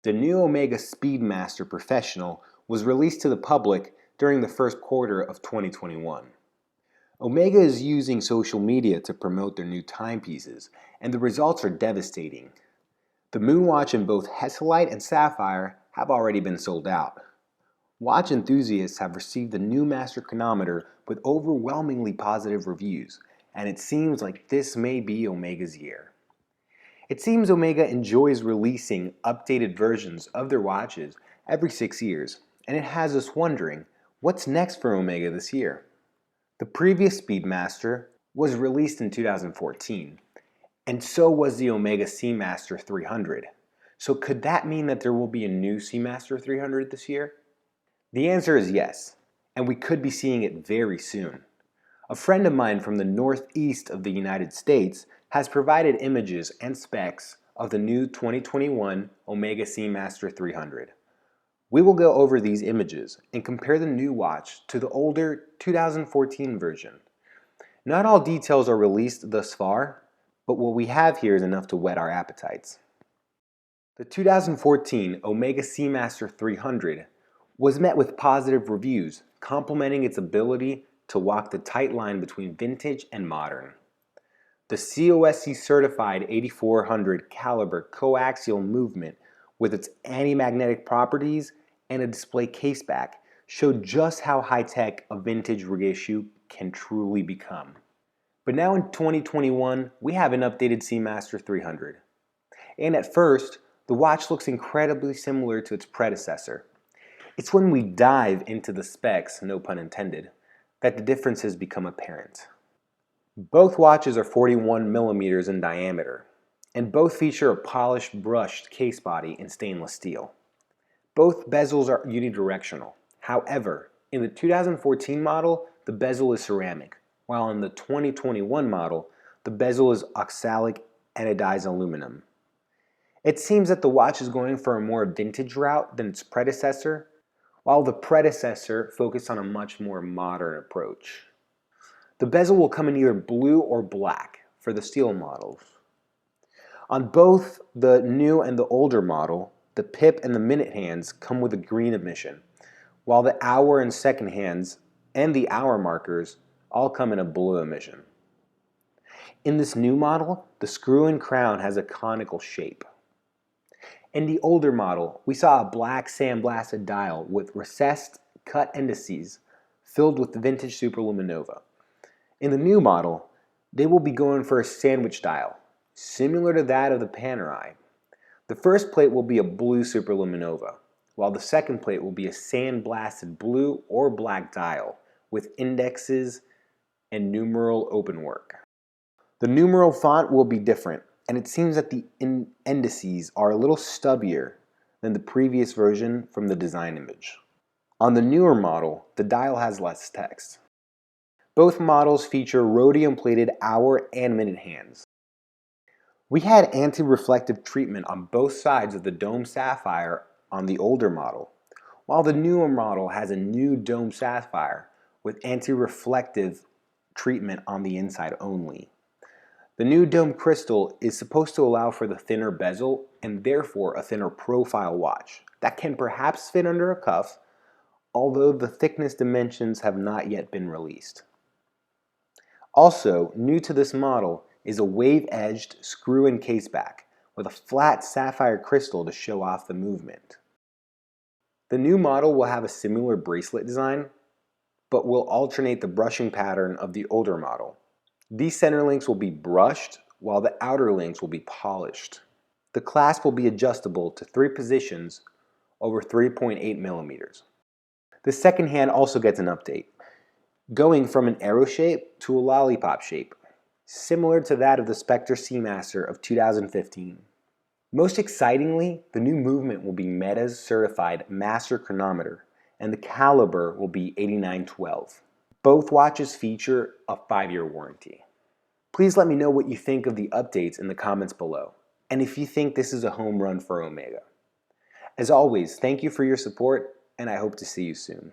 The new Omega Speedmaster Professional was released to the public during the first quarter of 2021. Omega is using social media to promote their new timepieces, and the results are devastating. The Moonwatch in both Hesalite and Sapphire have already been sold out. Watch enthusiasts have received the new master chronometer with overwhelmingly positive reviews, and it seems like this may be Omega's year. It seems Omega enjoys releasing updated versions of their watches every 6 years, and it has us wondering, what's next for Omega this year? The previous Speedmaster was released in 2014, and so was the Omega Seamaster 300. So could that mean that there will be a new Seamaster 300 this year? The answer is yes, and we could be seeing it very soon. A friend of mine from the northeast of the United States has provided images and specs of the new 2021 Omega Seamaster 300. We will go over these images and compare the new watch to the older 2014 version. Not all details are released thus far, but what we have here is enough to whet our appetites. The 2014 Omega Seamaster 300 was met with positive reviews, complimenting its ability to walk the tight line between vintage and modern. The COSC certified 8400 caliber coaxial movement with its anti-magnetic properties and a display caseback showed just how high-tech a vintage reissue can truly become. But now in 2021, we have an updated Seamaster 300. And at first, the watch looks incredibly similar to its predecessor. It's when we dive into the specs, no pun intended, that the differences become apparent. Both watches are 41 millimeters in diameter, and both feature a polished brushed case body in stainless steel. Both bezels are unidirectional. However, in the 2014 model, the bezel is ceramic, while in the 2021 model, the bezel is oxalic anodized aluminum. It seems that the watch is going for a more vintage route than its predecessor, while the predecessor focused on a much more modern approach. The bezel will come in either blue or black for the steel models. On both the new and the older model, the pip and the minute hands come with a green emission, while the hour and second hands and the hour markers all come in a blue emission. In this new model, the screw-in crown has a conical shape. In the older model, we saw a black sandblasted dial with recessed cut indices filled with the vintage superluminova. In the new model, they will be going for a sandwich dial, similar to that of the Panerai. The first plate will be a blue superluminova, while the second plate will be a sandblasted blue or black dial with indexes and numeral openwork. The numeral font will be different, and it seems that the indices are a little stubbier than the previous version from the design image. On the newer model, the dial has less text. Both models feature rhodium-plated hour and minute hands. We had anti-reflective treatment on both sides of the dome sapphire on the older model, while the newer model has a new dome sapphire with anti-reflective treatment on the inside only. The new dome crystal is supposed to allow for the thinner bezel and therefore a thinner profile watch that can perhaps fit under a cuff, although the thickness dimensions have not yet been released. Also, new to this model is a wave-edged screw-in caseback with a flat sapphire crystal to show off the movement. The new model will have a similar bracelet design, but will alternate the brushing pattern of the older model. These center links will be brushed, while the outer links will be polished. The clasp will be adjustable to 3 positions over 3.8 millimeters. The second hand also gets an update, going from an arrow shape to a lollipop shape, similar to that of the Spectre Seamaster of 2015. Most excitingly, the new movement will be Meta's certified master chronometer, and the caliber will be 8912. Both watches feature a 5-year warranty. Please let me know what you think of the updates in the comments below, and if you think this is a home run for Omega. As always, thank you for your support, and I hope to see you soon.